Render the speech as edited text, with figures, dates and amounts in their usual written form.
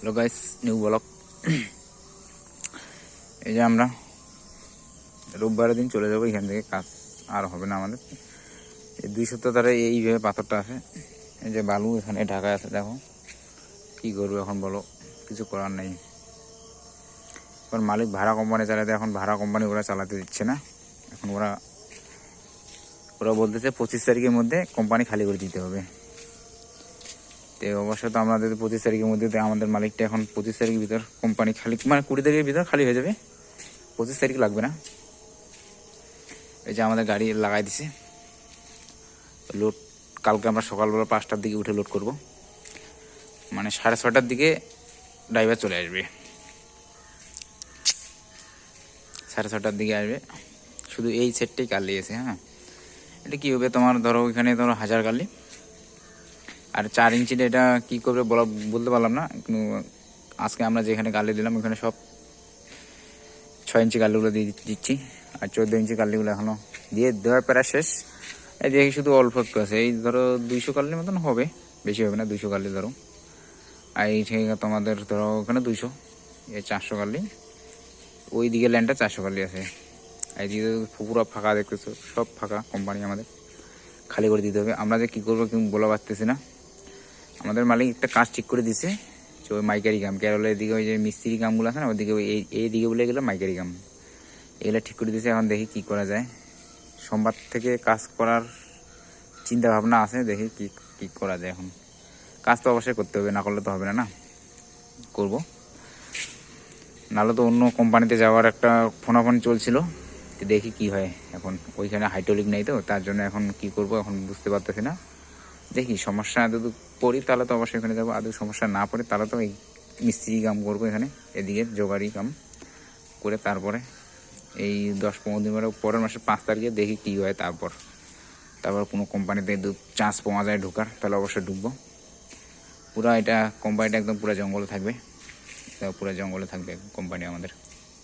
Hello guys, new blog. এই যে আমরা রোববারের দিন চলে যাবো এখান থেকে, কাজ আর হবে না আমাদের। এই 2 সপ্তাহ ধরে এইভাবে পাথরটা আছে, এই যে বালু এখানে ঢাকা আছে। দেখো কি করবো এখন বলো, কিছু করার নেই। এখন মালিক ভাড়া কোম্পানি চালাতে, এখন ভাড়া কোম্পানি ওরা চালাতে দিচ্ছে না। এখন ওরা বলতেছে 25 তারিখের মধ্যে কোম্পানি খালি করে দিতে হবে। তো অবশ্য তো আমাদের 25 তারিখের মধ্যে, আমাদের মালিকটা এখন 25 তারিখের ভিতর কোম্পানি খালি, মানে 20 তারিখের ভিতর খালি হয়ে যাবে, 25 তারিখ লাগবে না। এই যে আমাদের গাড়ি লাগাই দিছে লোড। কালকে আমরা সকালবেলা 5টার দিকে উঠে লোড করব, মানে 6:30টার দিকে ড্রাইভার চলে আসবে, 6:30টার দিকে আসবে। শুধু এই সেটটাই কালি আছে। হ্যাঁ, এটা কী হবে তোমার, ধরো এখানে ধরো 1000 কালি, আর 4 ইঞ্চিটা এটা কী করবে বলতে পারলাম না। কিন্তু আজকে আমরা যেখানে গালি দিলাম ওখানে সব 6 ইঞ্চি কালিগুলো দিয়ে দিচ্ছি, আর 14 ইঞ্চি কালিগুলো এখনও দিয়ে দেওয়ার প্রায় শেষ। এই দেখি শুধু অল্প একটু আছে, এই ধরো 200 কালির মতন হবে, বেশি হবে না, 200 কালি ধরো। আর এই ঠিক তোমাদের ধরো ওখানে 200, এই 400 কালি। ওই দিকে ল্যান্ডটা 400 কালি আছে। এইদিকে পুরো ফাঁকা দেখতেছো, সব ফাঁকা। কোম্পানি আমাদের খালি করে দিতে হবে। আমরা যে কী করবো কি বলা পারতেছি না। আমাদের মালিক একটা কাজ ঠিক করে দিছে, ওই মাইকারি কাম, কেরলের দিকে ওই যে মিস্ত্রি কামগুলো আছে না, ওইদিকে এই দিকে বলে গেলো মাইকারি কাম, এগুলো ঠিক করে দিয়েছে। এখন দেখি কি করা যায়। সোমবার থেকে কাজ করার চিন্তা ভাবনা আছে, দেখি কি কি করা যায়। এখন কাজ তো অবশ্যই করতে হবে, না করলে তো হবে না। না করবো, নাহলে তো অন্য কোম্পানিতে যাওয়ার একটা ফোনাফোন চলছিল, দেখি কি হয়। এখন ওইখানে হাইড্রোলিক নেই তো, তার জন্য এখন কি করব এখন বুঝতে পারতেছি না। দেখি সমস্যা যদি পড়ি তাহলে তো অবশ্যই এখানে যাবো, আদৌ সমস্যা না পড়ে তাহলে তো এই মিস্ত্রি কাম করবো এখানে, এদিকে জোগাড়ি কাম করে তারপরে এই 10-15 দিন পরের মাসের 5 তারিখে দেখি কী হয়। তারপর কোনো কোম্পানিতে চান্স পাওয়া যায় ঢোকার, তাহলে অবশ্যই ঢুকবো। পুরো এটা কোম্পানিটা একদম পুরো জঙ্গলে থাকবে, পুরো জঙ্গলে থাকবে কোম্পানি আমাদের।